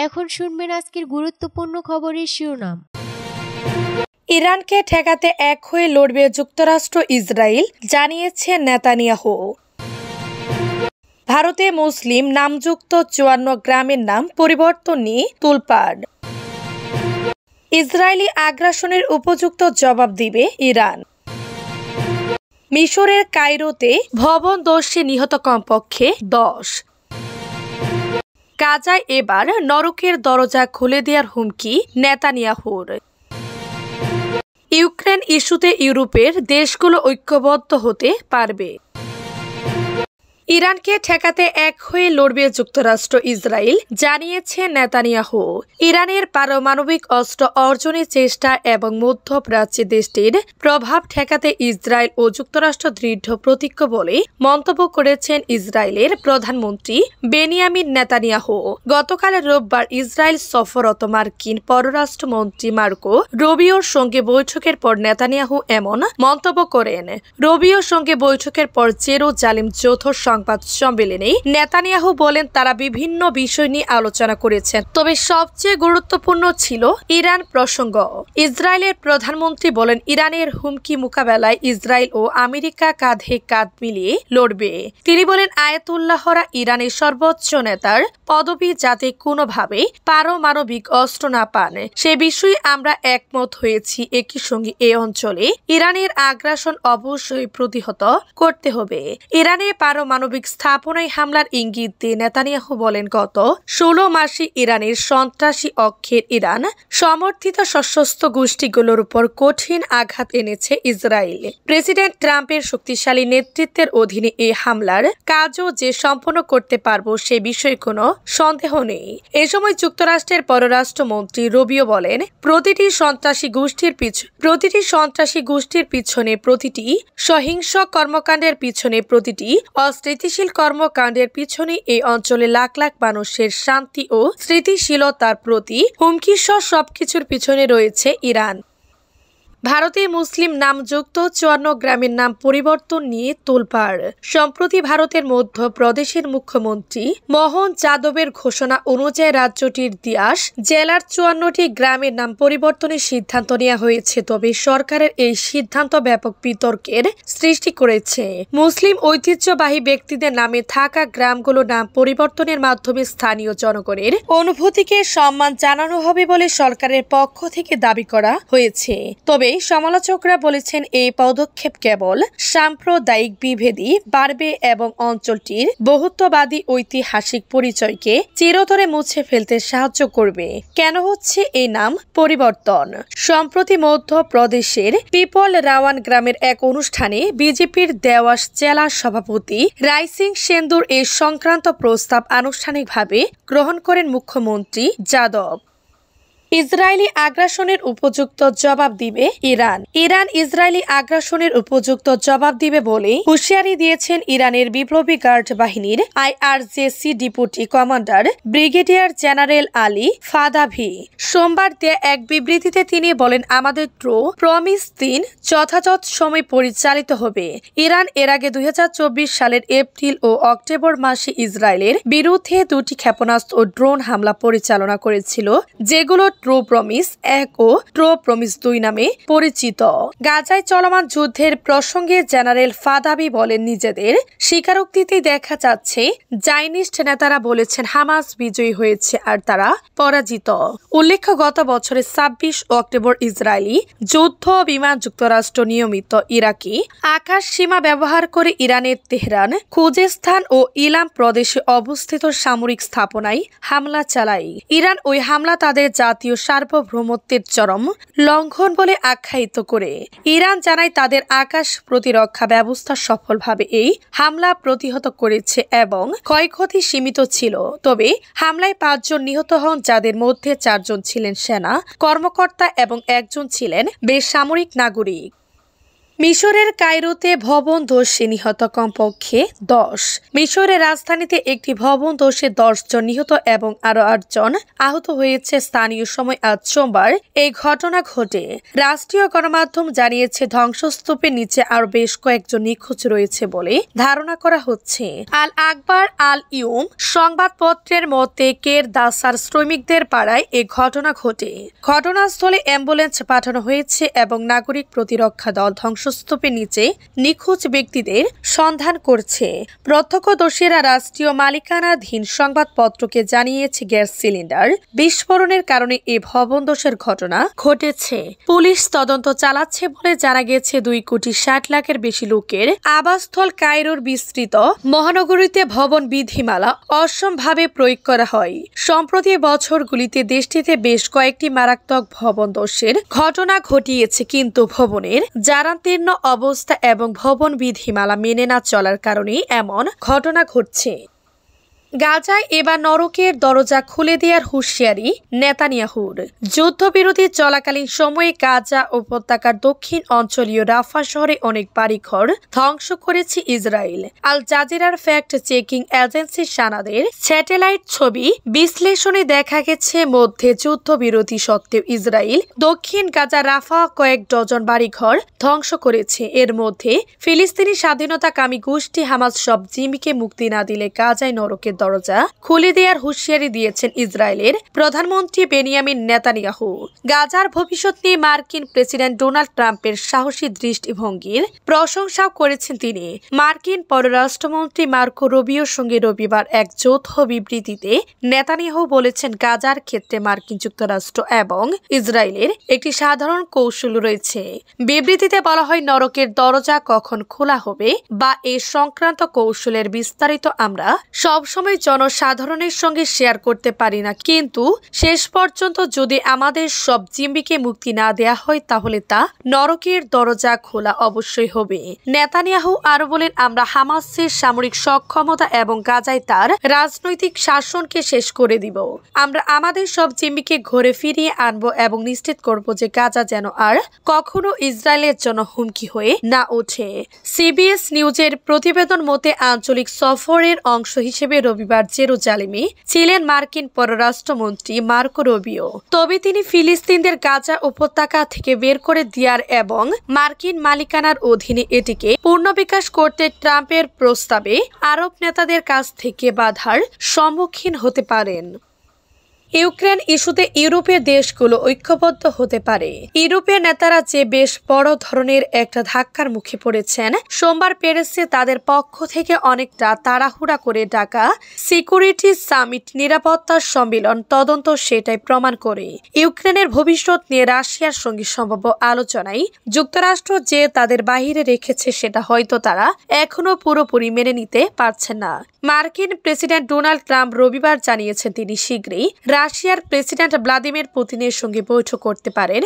এখন শুনবেন আজকের গুরুত্বপূর্ণ খবরের শিরোনাম। ইরানকে ঠেকাতে এক হয়ে লড়বে যুক্তরাষ্ট্র ইসরায়েল, জানিয়েছে নেতানিয়াহু। ভারতে মুসলিম নামযুক্ত ৫৪ গ্রামের নাম পরিবর্তন নিয়ে তোলপাড়। ইসরায়েলি আগ্রাসনের উপযুক্ত জবাব দিবে ইরান। মিশরের কায়রোতে ভবন ধসে নিহত কমপক্ষে ১০। গাজায় এবার নরকের দরজা খুলে দেওয়ার হুমকি নেতানিয়াহুর। ইউক্রেন ইস্যুতে ইউরোপের দেশগুলো ঐক্যবদ্ধ হতে পারবে। ইরানকে ঠেকাতে এক হয়ে লড়বে যুক্তরাষ্ট্র ইসরায়েল, জানিয়েছে নেতানিয়াহু। ইরানের পারমাণবিক অস্ত্র অর্জনের চেষ্টা এবং মধ্যপ্রাচ্যে দেশটির প্রভাব ঠেকাতে ইসরায়েল ও যুক্তরাষ্ট্র দৃঢ় প্রতিজ্ঞ বলে মন্তব্য করেছেন ইসরায়েলের প্রধানমন্ত্রী বেনিয়ামিন নেতানিয়াহু। গতকাল রোববার ইসরায়েল সফররত মার্কিন পররাষ্ট্রমন্ত্রী মার্কো রুবিওর সঙ্গে বৈঠকের পর নেতানিয়াহু এমন মন্তব্য করেন। রুবিওর সঙ্গে বৈঠকের পর জেরুজালেম যৌথ সংবাদ সম্মেলনে নেতানিয়াহু বলেন তারা বিভিন্ন বিষয় নিয়ে আলোচনা করেছেন, তবে সবচেয়ে গুরুত্বপূর্ণ ছিল ইরান প্রসঙ্গ। ইসরায়েলের প্রধানমন্ত্রী বলেন ইরানের হুমকি মোকাবেলায় ইসরায়েল ও আমেরিকা কাঁধে কাঁধ মিলিয়ে লড়বে। তিনি বলেন আয়াতুল্লাহরা ইরানের সর্বোচ্চ নেতার পদবি যাতে কোনোভাবে পারমাণবিক অস্ত্র না পান সে বিষয়ে আমরা একমত হয়েছি। একই সঙ্গে এ অঞ্চলে ইরানের আগ্রাসন অবশ্যই প্রতিহত করতে হবে। ইরানে পারমাণবিক স্থাপনায় হামলার ইঙ্গিত দিয়ে নেতানিয়াহু বলেন গত ১৬ মাসে ইরানের সন্ত্রাসী অক্ষের ইরান সমর্থিত সশস্ত্র গোষ্ঠীগুলোর উপর কঠিন আঘাত এনেছে ইসরায়েল। প্রেসিডেন্ট ট্রাম্পের শক্তিশালী নেতৃত্বের অধীনে এই হামলার কাজও যে সম্পন্ন করতে পারবো সে বিষয়ে কোনো সন্দেহ নেই। এ সময় যুক্তরাষ্ট্রের পররাষ্ট্রমন্ত্রী রুবিও বলেন প্রতিটি সন্ত্রাসী গোষ্ঠীর পিছনে প্রতিটি সহিংস কর্মকাণ্ডের পিছনে প্রতিটি অস্থিতিশীল কর্মকাণ্ডের পিছনে এই অঞ্চলে লাখ লাখ মানুষের শান্তি ও স্থিতিশীলতার প্রতি হুমকিসহ সবকিছুর পিছনে রয়েছে ইরান। ভারতে মুসলিম নামযুক্ত ৫৪ গ্রামের নাম পরিবর্তন নিয়ে তোলপাড়। সম্প্রতি ভারতের মধ্যপ্রদেশের মুখ্যমন্ত্রী মোহন যাদবের ঘোষণা অনুযায়ী রাজ্যটির দিয়াস জেলার ৫৪টি গ্রামের নাম পরিবর্তনের সিদ্ধান্ত নেওয়া হয়েছে, তবে সরকারের এই সিদ্ধান্ত ব্যাপক বিতর্কের সৃষ্টি করেছে। মুসলিম ঐতিহ্যবাহী ব্যক্তিদের নামে থাকা গ্রামগুলোর নাম পরিবর্তনের মাধ্যমে স্থানীয় জনগণের অনুভূতিকে সম্মান জানানো হবে বলে সরকারের পক্ষ থেকে দাবি করা হয়েছে। তবে সমালোচকরা বলেছেন এই পদক্ষেপ কেবল সাম্প্রদায়িক বিভেদই বাড়বে এবং অঞ্চলটির বহুত্ববাদী ঐতিহাসিক পরিচয়কে চিরতরে মুছে ফেলতে সাহায্য করবে। কেন হচ্ছে এই নাম পরিবর্তন? সম্প্রতি মধ্যপ্রদেশের পিপল রাওয়ান গ্রামের এক অনুষ্ঠানে বিজেপির দেওয়াস জেলা সভাপতি রাইসিং সেন্দুর এই সংক্রান্ত প্রস্তাব আনুষ্ঠানিকভাবে গ্রহণ করেন মুখ্যমন্ত্রী যাদব। ইসরায়েলি আগ্রাসনের উপযুক্ত জবাব দিবে ইরান। ইরান ইসরায়েলি আগ্রাসনের উপযুক্ত জবাব দিবে বলে হুঁশিয়ারি দিয়েছেন ইরানের বিপ্লবী গার্ড বাহিনীর IRGC deputy commander brigadier general Ali Fadavi. সোমবার দেয়া এক বিবৃতিতে তিনি বলেন আমাদের প্রমিস ৩ যথাযথ সময় পরিচালিত হবে। ইরান এর আগে ২০২৪ সালের এপ্রিল ও অক্টোবর মাসে ইসরায়েলের বিরুদ্ধে ২টি ক্ষেপণাস্ত্র ও ড্রোন হামলা পরিচালনা করেছিল, যেগুলো ট্রু প্রমিস ১ ও ট্রু প্রমিস ২ নামে পরিচিত। গাজায় চলমান যুদ্ধের প্রসঙ্গে জেনারেল ফাদাবি বলেন নিজেদের স্বীকারোক্তিতে দেখা যাচ্ছে জায়নিস্ট নেতারা বলেছেন হামাস বিজয়ী হয়েছে আর তারা পরাজিত। উল্লেখ্য গত বছরের ২৬ অক্টোবর ইসরায়েলি যুদ্ধ বিমান যুক্তরাষ্ট্র নিয়মিত ইরাকি আকাশ সীমা ব্যবহার করে ইরানের তেহরান, খুজেস্তান ও ইলাম প্রদেশে অবস্থিত সামরিক স্থাপনায় হামলা চালায়। ইরান ওই হামলা তাদের জাতীয় সার্বভৌমত্বের চরম লঙ্ঘন বলে আখ্যায়িত করে। ইরান জানায় তাদের আকাশ প্রতিরক্ষা ব্যবস্থা সফলভাবে এই হামলা প্রতিহত করেছে এবং ক্ষয়ক্ষতি সীমিত ছিল। তবে হামলায় ৫ জন নিহত হন, যাদের মধ্যে ৪ জন ছিলেন সেনা কর্মকর্তা এবং ১ জন ছিলেন বেসামরিক নাগরিক। মিশরের কায়রোতে ভবন ধসে নিহত কমপক্ষে 10। মিশরের রাজধানীতে একটি ভবন ধসে 10 জন নিহত এবং আরো 8 জন আহত হয়েছে। স্থানীয় সময় আজ সোমবার এই ঘটনা ঘটে। রাষ্ট্রীয় গণমাধ্যম জানিয়েছে ধ্বংসস্তূপের নিচে আরো বেশ কয়েকজন নিখোঁজ রয়েছে বলে ধারণা করা হচ্ছে। আল আকবার আল ইউম সংবাদপত্রের মতে কের দাসার শ্রমিকদের পাড়ায় এই ঘটনা ঘটে। ঘটনাস্থলে অ্যাম্বুলেন্স পাঠানো হয়েছে এবং নাগরিক প্রতিরক্ষা দল ধ্বংসস্তূপের নিচে নিখোঁজ ব্যক্তিদের সন্ধান করছে। প্রত্যক্ষদর্শীরা রাষ্ট্রীয় মালিকানাধীন সংবাদপত্রকে জানিয়েছে গ্যাস সিলিন্ডার বিস্ফোরণের কারণে এই ভবন ধসের ঘটনা ঘটেছে। পুলিশ তদন্ত চালাচ্ছে বলে জানা গেছে। 2,60,00,000-এর বেশি লোকের আবাসস্থল কায়রোর বিস্তৃত মহানগরীতে ভবন বিধিমালা অসমভাবে প্রয়োগ করা হয়। সম্প্রতি বছরগুলিতে দেশটিতে বেশ কয়েকটি মারাত্মক ভবন ধসের ঘটনা ঘটিয়েছে, কিন্তু ভবনের জারান্তীর্ণ অবস্থা এবং ভবন বিধিমালা মেনে না চলার কারণে এমন ঘটনা ঘটছে। গাজায় এবার নরকের দরজা খুলে দেওয়ার হুঁশিয়ারি নেতানিয়াহুর। যুদ্ধবিরতি চলাকালীন সময়ে গাজা উপত্যকার দক্ষিণ অঞ্চলীয় রাফা শহরে অনেক বাড়িঘর ধ্বংস করেছে ইসরায়েল। আল জাজিরার ফ্যাক্ট চেকিং এজেন্সি সানাদের স্যাটেলাইট ছবি বিশ্লেষণে দেখা গেছে মধ্যে যুদ্ধবিরতি সত্ত্বেও ইসরায়েল দক্ষিণ গাজা রাফা কয়েক ডজন বাড়িঘর ধ্বংস করেছে। এর মধ্যে ফিলিস্তিনি স্বাধীনতাকামী গোষ্ঠী হামাস সব জিম্মিকে মুক্তি না দিলে গাজায় নরকের দরজা খুলে দেওয়ার হুঁশিয়ারি দিয়েছেন ইসরায়েলের প্রধানমন্ত্রী বেনিয়ামিন নেতানিয়াহু। গাজার ভবিষ্যৎ নিয়ে মার্কিন প্রেসিডেন্ট ডোনাল্ড ট্রাম্পের সাহসী দৃষ্টিভঙ্গির প্রশংসাও করেছেন তিনি। মার্কিন পররাষ্ট্রমন্ত্রী মার্কো রুবিওর সঙ্গে রবিবার এক যৌথ বিবৃতিতে নেতানিয়াহু বলেছেন, গাজার ক্ষেত্রে মার্কিন যুক্তরাষ্ট্র এবং ইসরায়েলের একটি সাধারণ কৌশল রয়েছে। বিবৃতিতে বলা হয়, নরকের দরজা কখন খোলা হবে বা এ সংক্রান্ত কৌশলের বিস্তারিত আমরা সবসময় জনসাধারণের সঙ্গে শেয়ার করতে পারি না, কিন্তু শেষ পর্যন্ত যদি আমাদের সব জিম্মিকে মুক্তি না দেয়া হয় তাহলে তা নরকের দরজা খোলা অবশ্যই হবে। নেতানিয়াহু আরো বলেন, আমরা হামাসের সামরিক সক্ষমতা এবং গাজায় তার রাজনৈতিক শাসনকে শেষ করে দিব। আমরা আমাদের সব জিম্মিকে ঘরে ফিরিয়ে আনব এবং নিশ্চিত করব যে গাজা যেন আর কখনো ইসরায়েলের জন্য হুমকি হয়ে না ওঠে। সিবিএস নিউজের প্রতিবেদন মতে আঞ্চলিক সফরের অংশ হিসেবে রবিবার জেরুজালেমে ছিলেন মার্কিন পররাষ্ট্রমন্ত্রী মার্কো রুবিও। তবে তিনি ফিলিস্তিনদের গাজা উপত্যকা থেকে বের করে দেওয়ার এবং মার্কিন মালিকানার অধীনে এটিকে পুনর্বিকাশ করতে ট্রাম্পের প্রস্তাবে আরব নেতাদের কাছ থেকে বাধার সম্মুখীন হতে পারেন। ইউক্রেন ইস্যুতে ইউরোপের দেশগুলো ঐক্যবদ্ধ হতে পারে। ইউরোপীয় নেতারা যে বেশ বড় ধরনের একটা ধাক্কার মুখে পড়েছেন। সোমবার প্যারিসে তাদের পক্ষ থেকে অনেকটা তাড়াহুড়া করে ডাকা সিকিউরিটি সামিট নিরাপত্তা সম্মেলন তদন্ত সেটাই প্রমাণ করে। ইউক্রেনের ভবিষ্যৎ নিয়ে রাশিয়ার সঙ্গে সম্ভাব্য আলোচনায় যুক্তরাষ্ট্র যে তাদের বাহিরে রেখেছে সেটা হয়তো তারা এখনো পুরোপুরি মেনে নিতে পারছে না। মার্কিন প্রেসিডেন্ট ডোনাল্ড ট্রাম্প রবিবার জানিয়েছেন তিনি শীঘ্রই রাশিয়ার প্রেসিডেন্ট ভ্লাদিমির পুতিনের সঙ্গে বৈঠক করতে পারেন।